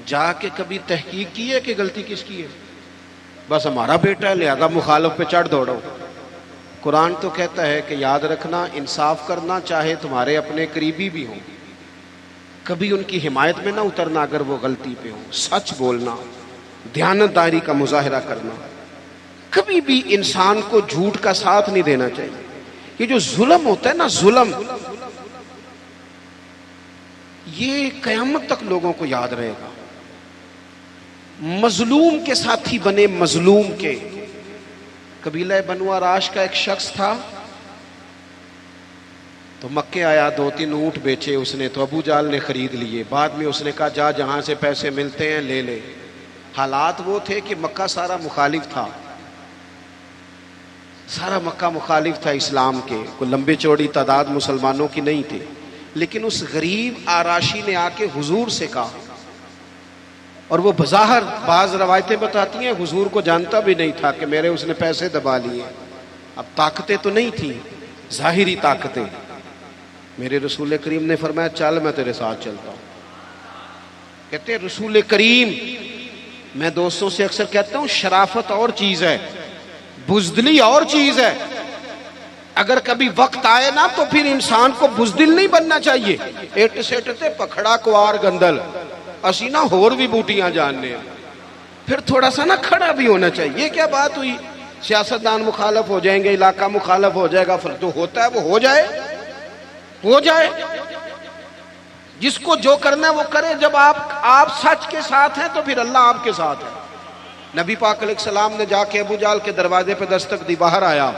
جا کے کبھی تحقیق کی ہے کہ غلطی کس کی ہے؟ بس ہمارا بیٹا ہے لہذا مخالف پہ چڑھ دوڑو۔ قرآن تو کہتا ہے کہ یاد رکھنا، انصاف کرنا، چاہے تمہارے اپنے قریبی بھی ہوں، کبھی ان کی حمایت میں نہ اترنا اگر وہ غلطی پہ ہوں، سچ بولنا، دیانتداری کا مظاہرہ کرنا، کبھی بھی انسان کو جھوٹ کا ساتھ نہیں دینا چاہیے۔ یہ جو ظلم ہوتا ہے نا، ظلم، یہ قیامت تک لوگوں کو یاد رہے گا۔ مظلوم کے ساتھی بنے، مظلوم کے۔ قبیلہ بنو عراش کا ایک شخص تھا، تو مکے آیا، 2-3 اونٹ بیچے اس نے، تو ابو جہل نے خرید لیے۔ بعد میں اس نے کہا جا جہاں سے پیسے ملتے ہیں لے لے۔ حالات وہ تھے کہ مکہ سارا مخالف تھا، سارا مکہ مخالف تھا اسلام کے، کوئی لمبی چوڑی تعداد مسلمانوں کی نہیں تھی، لیکن اس غریب آراشی نے آ کے حضور سے کہا، اور وہ بظاہر بعض روایتیں بتاتی ہیں حضور کو جانتا بھی نہیں تھا کہ میرے اس نے پیسے دبا لیے۔ اب طاقتیں تو نہیں تھیں، ظاہری طاقتیں۔ میرے رسول کریم نے فرمایا چل میں تیرے ساتھ چلتا ہوں۔ کہتے ہیں رسول کریم، میں دوستوں سے اکثر کہتا ہوں شرافت اور چیز ہے، بزدلی اور چیز ہے۔ اگر کبھی وقت آئے نا تو پھر انسان کو بزدل نہیں بننا چاہیے۔ ایٹ سیٹ تے پکھڑا کوار گندل، اسی نا ہور بھی بوٹیاں جاننے ہیں، پھر تھوڑا سا نا کھڑا بھی ہونا چاہیے۔ یہ کیا بات ہوئی، سیاستدان مخالف ہو جائیں گے، علاقہ مخالف ہو جائے گا، جو ہوتا ہے وہ ہو جائے، ہو جائے، جس کو جو کرنا ہے وہ کرے۔ جب آپ سچ کے ساتھ ہیں تو پھر اللہ آپ کے ساتھ ہے۔ نبی پاک علیہ السلام نے جا کے ابو جہل کے دروازے پہ دستک دی، باہر آیا۔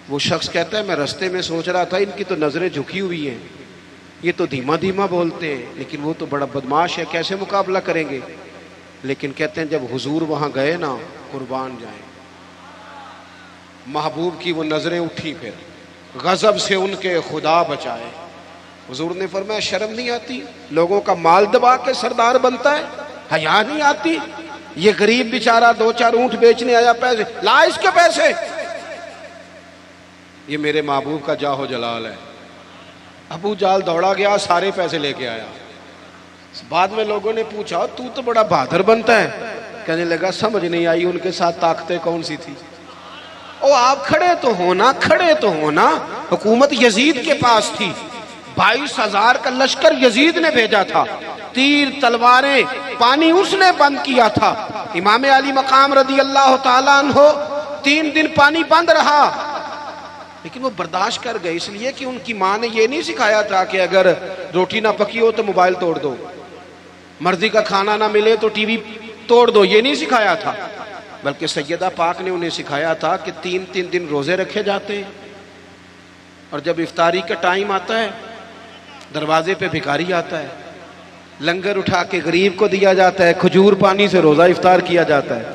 وہ شخص کہتا ہے میں رستے میں سوچ رہا تھا ان کی تو نظریں جھکی ہوئی ہیں، یہ تو دھیما دھیما بولتے ہیں، لیکن وہ تو بڑا بدماش ہے، کیسے مقابلہ کریں گے؟ لیکن کہتے ہیں جب حضور وہاں گئے نا، قربان جائیں، محبوب کی وہ نظریں اٹھی، پھر غضب سے ان کے خدا بچائے۔ حضور نے فرمایا شرم نہیں آتی؟ لوگوں کا مال دبا کے سردار بنتا ہے، حیا نہیں آتی؟ یہ غریب بیچارہ 2-4 اونٹ بیچنے آیا، پیسے لا اس کے پیسے۔ یہ میرے محبوب کا جاہ و جلال ہے۔ ابو جہل دوڑا گیا، سارے پیسے لے کے آیا۔ بعد میں لوگوں نے پوچھا تو بڑا بہادر بنتا ہے، کہنے لگا سمجھ نہیں آئی ان کے ساتھ طاقتیں کون سی تھی۔ او آپ کھڑے تو ہونا، کھڑے تو ہونا۔ حکومت یزید کے پاس تھی، 22,000 کا لشکر یزید نے بھیجا تھا، تیر تلواریں پانی اس نے بند کیا تھا۔ امام علی مقام رضی اللہ تعالیٰ عنہ 3 دن پانی بند رہا، لیکن وہ برداشت کر گئے، اس لیے کہ ان کی ماں نے یہ نہیں سکھایا تھا کہ اگر روٹی نہ پکی ہو تو موبائل توڑ دو، مرضی کا کھانا نہ ملے تو ٹی وی توڑ دو، یہ نہیں سکھایا تھا، بلکہ سیدہ پاک نے انہیں سکھایا تھا کہ 3 دن روزے رکھے جاتے ہیں، اور جب افطاری کا ٹائم آتا ہے دروازے پہ بھکاری آتا ہے، لنگر اٹھا کے غریب کو دیا جاتا ہے، کھجور پانی سے روزہ افطار کیا جاتا ہے۔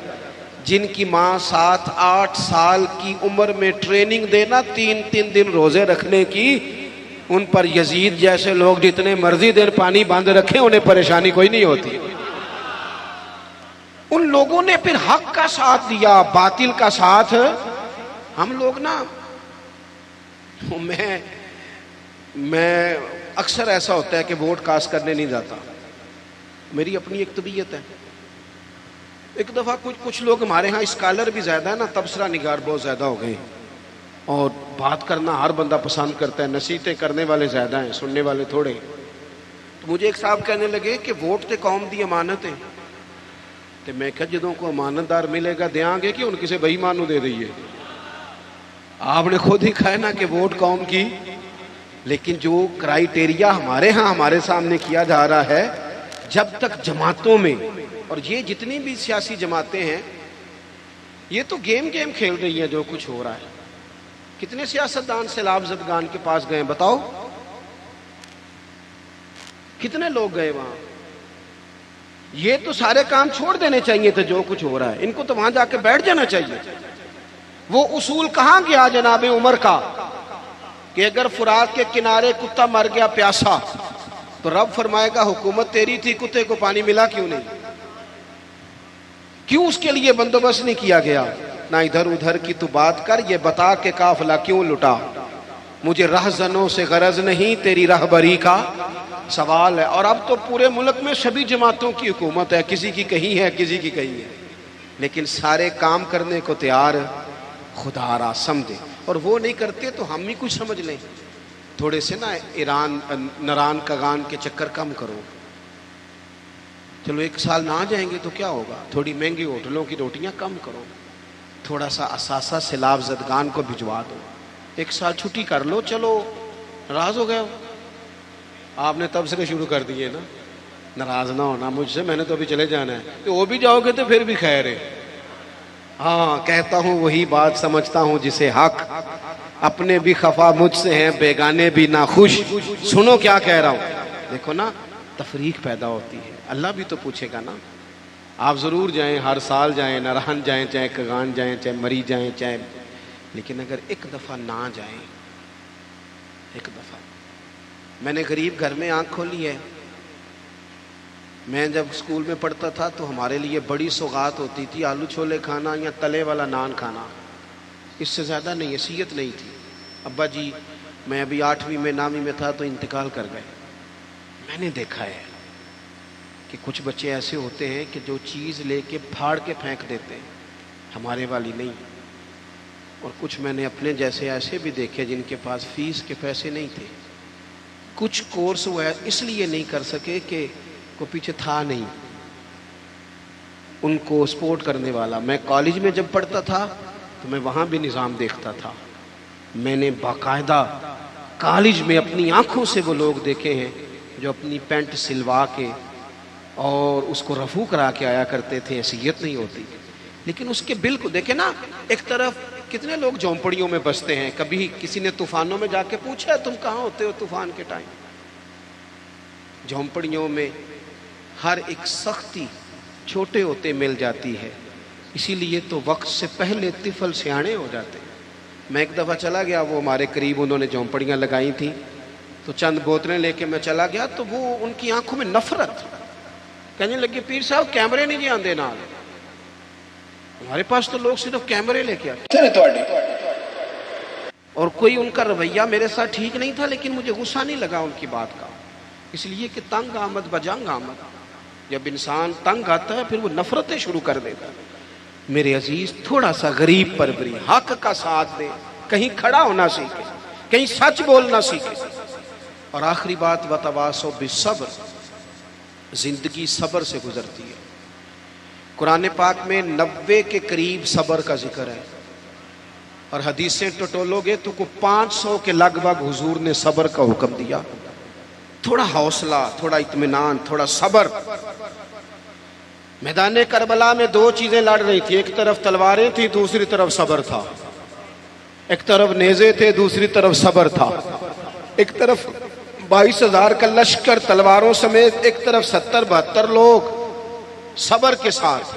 جن کی ماں 7-8 سال کی عمر میں ٹریننگ دینا 3 دن روزے رکھنے کی، ان پر یزید جیسے لوگ جتنے مرضی دیر پانی باندھ رکھیں انہیں پریشانی کوئی نہیں ہوتی۔ ان لوگوں نے پھر حق کا ساتھ دیا، باطل کا ساتھ ہم لوگ نا، میں اکثر ایسا ہوتا ہے کہ ووٹ کاسٹ کرنے نہیں جاتا، میری اپنی ایک طبیعت ہے۔ ایک دفعہ کچھ لوگ ہمارے ہاں اسکالر بھی زیادہ ہے نا، تبصرہ نگار بہت زیادہ ہو گئے، اور بات کرنا ہر بندہ پسند کرتا ہے، نصیحتیں کرنے والے زیادہ ہیں، سننے والے تھوڑے۔ تو مجھے ایک صاحب کہنے لگے کہ ووٹ تے قوم دی امانت ہے، تو میں کہا جدوں کو امانت دار ملے گا دیاں گے کہ ان کسی بے ایمان نوں دے دئیے؟ آپ نے خود ہی کہا نا کہ ووٹ قوم کی، لیکن جو کرائیٹیریا ہمارے ہاں ہمارے سامنے کیا جا رہا ہے، جب تک جماعتوں میں، اور یہ جتنی بھی سیاسی جماعتیں ہیں یہ تو گیم کھیل رہی ہیں، جو کچھ ہو رہا ہے۔ کتنے سیاستدان سیلاب زدگان کے پاس گئے بتاؤ، کتنے لوگ گئے وہاں؟ یہ تو سارے کام چھوڑ دینے چاہیے تھے جو کچھ ہو رہا ہے، ان کو تو وہاں جا کے بیٹھ جانا چاہیے۔ وہ اصول کہاں گیا جناب عمر کا کہ اگر فرات کے کنارے کتا مر گیا پیاسا تو رب فرمائے گا حکومت تیری تھی، کتے کو پانی ملا کیوں نہیں؟ کیوں اس کے لیے بندوبست نہیں کیا گیا؟ نہ ادھر ادھر کی تو بات کر، یہ بتا کہ قافلہ کیوں لٹا، مجھے رہزنوں سے غرض نہیں، تیری رہبری کا سوال ہے۔ اور اب تو پورے ملک میں سبھی جماعتوں کی حکومت ہے، کسی کی کہیں ہے کسی کی کہیں ہے، لیکن سارے کام کرنے کو تیار خدا را سمجھے، اور وہ نہیں کرتے تو ہم ہی کچھ سمجھ لیں۔ تھوڑے سے نا ایران نران کگان کے چکر کم کرو، چلو ایک سال نہ جائیں گے تو کیا ہوگا، تھوڑی مہنگی ہوٹلوں کی روٹیاں کم کرو، تھوڑا سا اثاثہ سیلاب زدگان کو بھجوا دو، ایک سال چھٹی کر لو، چلو ناراض ہو گئے ہو، آپ نے تبصرے شروع کر دیے نا، ناراض نہ ہونا مجھ سے، میں نے تو ابھی چلے جانا ہے، تو وہ بھی جاؤ گے تو پھر بھی خیر ہے۔ ہاں کہتا ہوں وہی بات، سمجھتا ہوں جسے حق، اپنے بھی خفا مجھ سے ہیں، بیگانے بھی ناخوش، سنو کیا کہہ رہا ہوں۔ دیکھو نا تفریق پیدا ہوتی ہے، اللہ بھی تو پوچھے گا نا۔ آپ ضرور جائیں، ہر سال جائیں، نرہن جائیں، چاہے کگان جائیں، چاہے مری جائیں، چاہے، لیکن اگر ایک دفعہ نہ جائیں، ایک دفعہ، میں نے غریب گھر میں آنکھ کھولی ہے۔ میں جب اسکول میں پڑھتا تھا تو ہمارے لیے بڑی سوغات ہوتی تھی آلو چھولے کھانا یا تلے والا نان کھانا، اس سے زیادہ نہیں، حیثیت نہیں تھی۔ ابا جی میں ابھی 8ویں میں 9ویں میں تھا تو انتقال کر گئے۔ میں نے دیکھا ہے کہ کچھ بچے ایسے ہوتے ہیں کہ جو چیز لے کے پھاڑ کے پھینک دیتے ہیں، ہمارے والی نہیں۔ اور کچھ میں نے اپنے جیسے ایسے بھی دیکھے جن کے پاس فیس کے پیسے نہیں تھے، کچھ کورس وہ اس لیے نہیں کر سکے کہ کو پیچھے تھا نہیں ان کو سپورٹ کرنے والا۔ میں کالج میں جب پڑھتا تھا تو میں وہاں بھی نظام دیکھتا تھا، میں نے باقاعدہ کالج میں اپنی آنکھوں سے وہ لوگ دیکھے ہیں جو اپنی پینٹ سلوا کے اور اس کو رفو کرا کے آیا کرتے تھے، حیثیت نہیں ہوتی۔ لیکن اس کے بل کو دیکھیں نا، ایک طرف کتنے لوگ جھونپڑیوں میں بستے ہیں، کبھی کسی نے طوفانوں میں جا کے پوچھا تم کہاں ہوتے ہو طوفان کے ٹائم؟ جھونپڑیوں میں ہر ایک سختی چھوٹے ہوتے مل جاتی ہے، اسی لیے تو وقت سے پہلے طفل سیانے ہو جاتے ہیں۔ میں ایک دفعہ چلا گیا، وہ ہمارے قریب انہوں نے جھونپڑیاں لگائی تھیں، تو چند بوتلیں لے کے میں چلا گیا تو وہ ان کی آنکھوں میں نفرت، کہنے لگے پیر صاحب کیمرے نہیں جی آندے نال، ہمارے پاس تو لوگ صرف کیمرے لے کے آتے۔ اور کوئی ان کا رویہ میرے ساتھ ٹھیک نہیں تھا، لیکن مجھے غصہ نہیں لگا ان کی بات کا، اس لیے کہ تنگ آمد بجنگ آمد، جب انسان تنگ آتا ہے پھر وہ نفرتیں شروع کر دیتا ہے۔ میرے عزیز تھوڑا سا غریب پروری، حق کا ساتھ دے، کہیں کھڑا ہونا سیکھے، کہیں سچ بولنا سیکھے۔ اور آخری بات وتواصوا بالصبر، زندگی صبر سے گزرتی ہے۔ قرآن پاک میں 90 کے قریب صبر کا ذکر ہے، اور حدیثیں ٹٹولو گے تو 500 کے لگ بھگ حضور نے صبر کا حکم دیا۔ تھوڑا حوصلہ، تھوڑا اطمینان، تھوڑا صبر۔ میدان کربلا میں 2 چیزیں لڑ رہی تھی، ایک طرف تلواریں تھیں، دوسری طرف صبر تھا، ایک طرف نیزے تھے، دوسری طرف صبر تھا، ایک طرف 22,000 کا لشکر تلواروں سمیت، ایک طرف 70-72 لوگ صبر کے ساتھ۔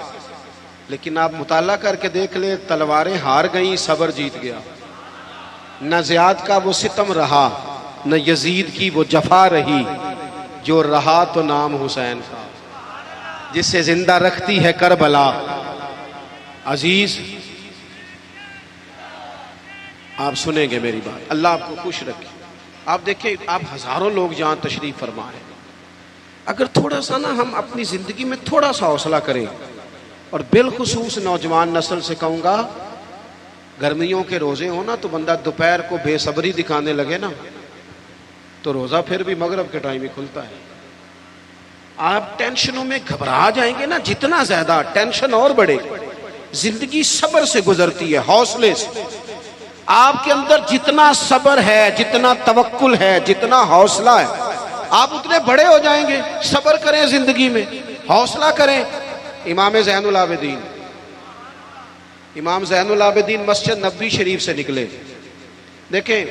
لیکن آپ مطالعہ کر کے دیکھ لیں، تلواریں ہار گئیں، صبر جیت گیا۔ نہ زیاد کا وہ ستم رہا، نہ یزید کی وہ جفا رہی، جو رہا تو نام حسین کا، جسے زندہ رکھتی ہے کربلا۔ عزیز آپ سنیں گے میری بات، اللہ آپ کو خوش رکھے۔ آپ دیکھیں، آپ ہزاروں لوگ جہاں تشریف فرما ہیں، اگر تھوڑا سا نا ہم اپنی زندگی میں تھوڑا سا حوصلہ کریں، اور بالخصوص نوجوان نسل سے کہوں گا، گرمیوں کے روزے ہو نا تو بندہ دوپہر کو بے صبری دکھانے لگے نا تو روزہ پھر بھی مغرب کے ٹائم ہی کھلتا ہے۔ آپ ٹینشنوں میں گھبرا جائیں گے نا، جتنا زیادہ ٹینشن اور بڑھے گی۔ زندگی صبر سے گزرتی ہے، حوصلے سے۔ آپ کے اندر جتنا صبر ہے، جتنا توکل ہے، جتنا حوصلہ ہے، آپ اتنے بڑے ہو جائیں گے۔ صبر کریں زندگی میں، حوصلہ کریں۔ امام زین العابدین، امام زین العابدین مسجد نبوی شریف سے نکلے، دیکھیں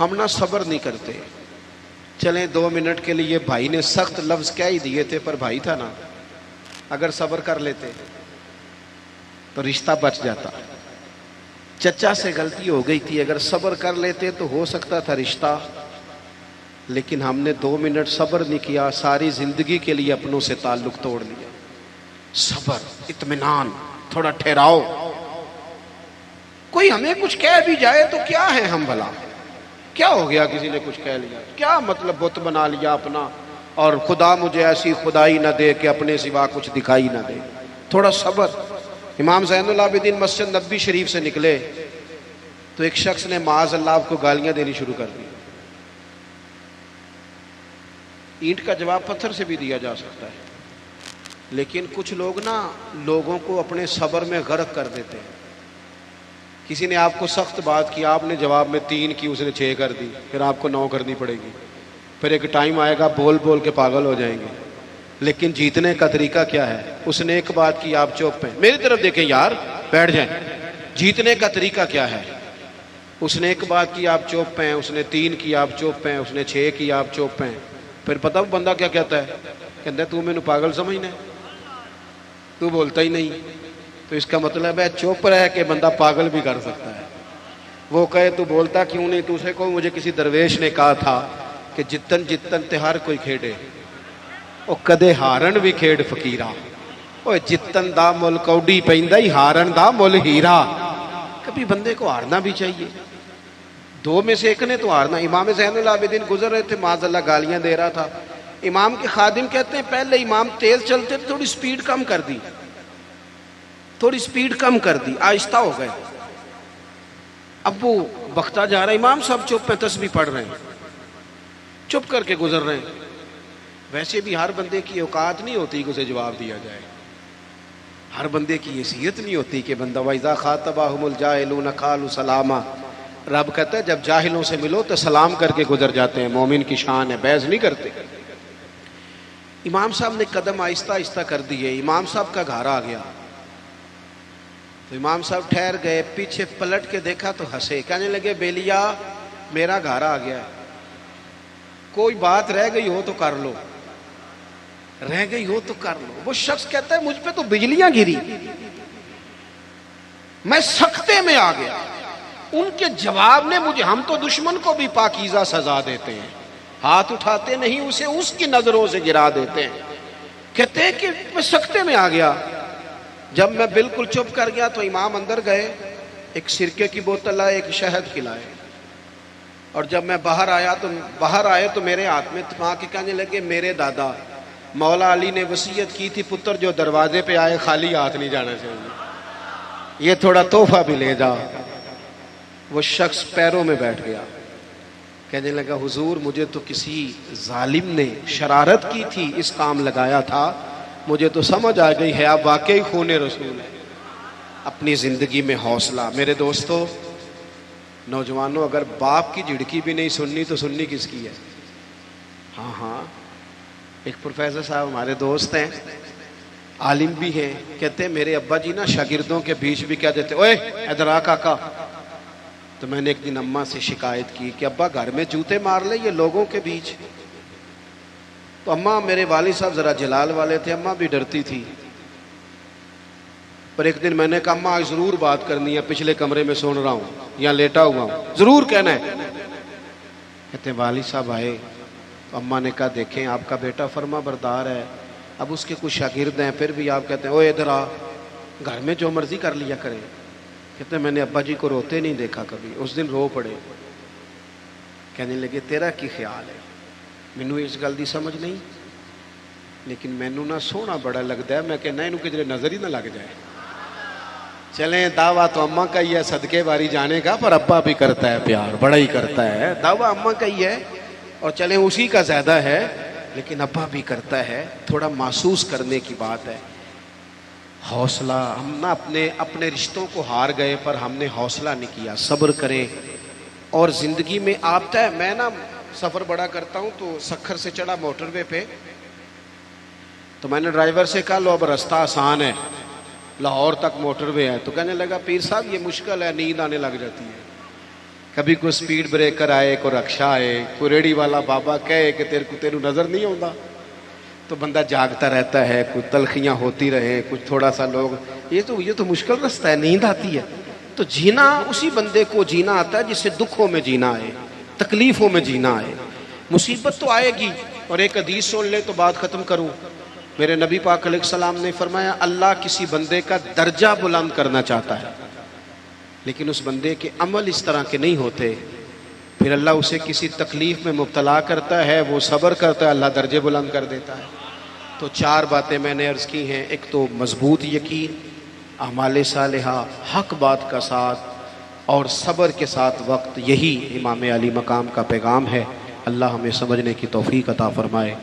ہم نہ صبر نہیں کرتے، چلیں 2 منٹ کے لیے بھائی نے سخت لفظ کیا ہی دیے تھے، پر بھائی تھا نا، اگر صبر کر لیتے تو رشتہ بچ جاتا۔ چچا سے غلطی ہو گئی تھی، اگر صبر کر لیتے تو ہو سکتا تھا رشتہ، لیکن ہم نے 2 منٹ صبر نہیں کیا، ساری زندگی کے لیے اپنوں سے تعلق توڑ لیا۔ صبر، اطمینان، تھوڑا ٹھہراؤ۔ کوئی ہمیں کچھ کہہ بھی جائے تو کیا ہے ہم بھلا، کیا ہو گیا کسی نے کچھ کہہ لیا، کیا مطلب بت بنا لیا اپنا، اور خدا مجھے ایسی خدائی نہ دے کہ اپنے سوا کچھ دکھائی نہ دے۔ تھوڑا صبر۔ امام زین العابدین مسجد نبوی شریف سے نکلے تو ایک شخص نے معاذ اللہ آپ کو گالیاں دینی شروع کر دی۔ اینٹ کا جواب پتھر سے بھی دیا جا سکتا ہے، لیکن کچھ لوگ نا لوگوں کو اپنے صبر میں غرق کر دیتے ہیں۔ کسی نے آپ کو سخت بات کی، آپ نے جواب میں 3 کی، اس نے 6 کر دی، پھر آپ کو 9 کرنی پڑے گی، پھر ایک ٹائم آئے گا بول بول کے پاگل ہو جائیں گے۔ لیکن جیتنے کا طریقہ کیا ہے؟ اس نے ایک بات کی، آپ چپ ہیں، میری طرف دیکھیں یار، بیٹھ جائیں۔ جیتنے کا طریقہ کیا ہے؟ اس نے ایک بات کی، آپ چپ ہیں، اس نے 3 کی، آپ چپ ہیں، اس نے 6 کی، آپ چپ ہیں۔ پھر پتہ بندہ کیا کہتا ہے؟ کہتا ہے تو میں نے پاگل سمجھنا ہے، تو بولتا ہی نہیں۔ تو اس کا مطلب ہے چپ رہ کے بندہ پاگل بھی کر سکتا ہے۔ وہ کہے تو بولتا کیوں نہیں، تو اسے کو مجھے کسی درویش نے کہا تھا کہ جتن جتن تے ہر کوئی کھیڑے، او کدے ہارن بھی کھیڑ فقیرا، او جتن دا مل کوڈی پیندا ہی ہارن دا مل ہیرا۔ کبھی بندے کو ہارنا بھی چاہیے، 2 میں سے ایک نے تو ہارنا۔ امام زین العابدین گزر رہے تھے، معاذ اللہ گالیاں دے رہا تھا۔ امام کے خادم کہتے ہیں پہلے امام تیز چلتے تھے، تھوڑی سپیڈ کم کر دی، تھوڑی سپیڈ کم کر دی، آہستہ ہو گئے۔ اب وہ بختہ جا رہا ہے، امام صاحب چپ ہیں، تسبیح پڑھ رہے ہیں، چپ کر کے گزر رہے ہیں۔ ویسے بھی ہر بندے کی اوقات نہیں ہوتی کہ اسے جواب دیا جائے، ہر بندے کی حیثیت نہیں ہوتی کہ بندہ وَإِذَا خَاطَبَهُمُ الْجَاهِلُونَ قَالُوا سَلَامًا۔ رب کہتا ہے جب جاہلوں سے ملو تو سلام کر کے گزر جاتے ہیں، مومن کی شان ہے، بحث نہیں کرتے۔ امام صاحب نے قدم آہستہ آہستہ کر دیے، امام صاحب کا گھر آ گیا تو امام صاحب ٹھہر گئے، پیچھے پلٹ کے دیکھا تو ہنسے، کہنے لگے بیلیا میرا گھر آ گیا، کوئی بات رہ گئی ہو تو کر لو، رہ گئی ہو تو کر لو۔ وہ شخص کہتا ہے مجھ پہ تو بجلیاں گری، میں سکتے میں آ گیا۔ ان کے جواب نے مجھے، ہم تو دشمن کو بھی پاکیزہ سزا دیتے ہیں، ہاتھ اٹھاتے نہیں، اسے اس کی نظروں سے گرا دیتے ہیں۔ کہتے ہیں کہ میں سکتے میں آ گیا۔ جب میں بالکل چپ کر گیا تو امام اندر گئے، ایک سرکے کی بوتل لائے، ایک شہد کھلائے، اور جب میں باہر آئے تو میرے ہاتھ میں تھما کے کہنے لگے میرے دادا مولا علی نے وصیت کی تھی پتر جو دروازے پہ آئے خالی ہاتھ نہیں جانا چاہیے، یہ تھوڑا تحفہ بھی لے جا۔ وہ شخص پیروں میں بیٹھ گیا، کہنے لگا حضور مجھے تو کسی ظالم نے شرارت کی تھی، اس کام لگایا تھا، مجھے تو سمجھ آ گئی ہے آپ واقعی خون رسول ہے۔ اپنی زندگی میں حوصلہ۔ میرے دوستو نوجوانوں، اگر باپ کی جھڑکی بھی نہیں سننی تو سننی کس کی ہے؟ ہاں، ایک پروفیسر صاحب ہمارے دوست ہیں، عالم بھی ہیں، کہتے ہیں میرے ابا جی نا شاگردوں کے بیچ بھی کہہ دیتے اوے ادھر آ کاکا۔ تو میں نے ایک دن اماں سے شکایت کی کہ ابا گھر میں جوتے مار لے یہ لوگوں کے بیچ۔ تو اماں، میرے والد صاحب ذرا جلال والے تھے، اماں بھی ڈرتی تھی، پر ایک دن میں نے کہا اماں آج ضرور بات کرنی ہے، پچھلے کمرے میں سن رہا ہوں یا لیٹا ہوا ہوں، ضرور کہنا ہے۔ کہتے ہیں والد صاحب آئے تو اماں نے کہا دیکھیں آپ کا بیٹا فرما بردار ہے، اب اس کے کچھ شاگرد ہیں، پھر بھی آپ کہتے ہیں اوے ادھر آ، گھر میں جو مرضی کر لیا کریں۔ کہتے ہیں میں نے ابا جی کو روتے نہیں دیکھا کبھی، اس دن رو پڑے۔ کہنے لگے تیرا کی خیال ہے؟ مینوں اس گل دی سمجھ نہیں، لیکن مینوں نہ سونا بڑا لگتا ہے، میں کہنا انہوں کدھر نظر ہی نہ لگ جائے۔ چلیں دعویٰ تو اماں کا ہی ہے صدقے باری جانے کا، پر ابا بھی کرتا ہے پیار، بڑا ہی کرتا ہے، دعویٰ اماں کا ہی ہے اور چلیں اسی کا زیادہ ہے، لیکن ابا بھی کرتا ہے، تھوڑا محسوس کرنے کی بات ہے۔ حوصلہ، ہم نہ اپنے رشتوں کو ہار گئے پر ہم نے حوصلہ نہیں کیا، صبر کریں۔ اور زندگی میں آتا ہے، میں نا سفر بڑا کرتا ہوں تو سکھر سے چڑھا موٹر وے پہ، تو میں نے ڈرائیور سے کہا لو اب راستہ آسان ہے، لاہور تک موٹر وے ہے، تو کہنے لگا پیر صاحب یہ مشکل ہے، نیند آنے لگ جاتی ہے۔ کبھی کوئی سپیڈ بریکر آئے، کوئی رکشا آئے، کوئی ریڑی والا بابا کہے کہ تیرے نظر نہیں آتا، تو بندہ جاگتا رہتا ہے، کچھ تلخیاں ہوتی رہیں، کچھ تھوڑا سا لوگ یہ تو مشکل رستہ ہے، نیند آتی ہے۔ تو جینا اسی بندے کو جینا آتا ہے جسے دکھوں میں جینا آئے، تکلیفوں میں جینا آئے۔ مصیبت تو آئے گی۔ اور ایک حدیث سن لے تو بات ختم کروں۔ میرے نبی پاک علیہ السلام نے فرمایا اللہ کسی بندے کا درجہ بلند کرنا چاہتا ہے، لیکن اس بندے کے عمل اس طرح کے نہیں ہوتے، پھر اللہ اسے کسی تکلیف میں مبتلا کرتا ہے، وہ صبر کرتا ہے، اللہ درجے بلند کر دیتا ہے۔ تو 4 باتیں میں نے عرض کی ہیں۔ ایک تو مضبوط یقین، اعمال صالحہ، حق بات کا ساتھ اور صبر کے ساتھ وقت، یہی امام علی مقام کا پیغام ہے۔ اللہ ہمیں سمجھنے کی توفیق عطا فرمائے۔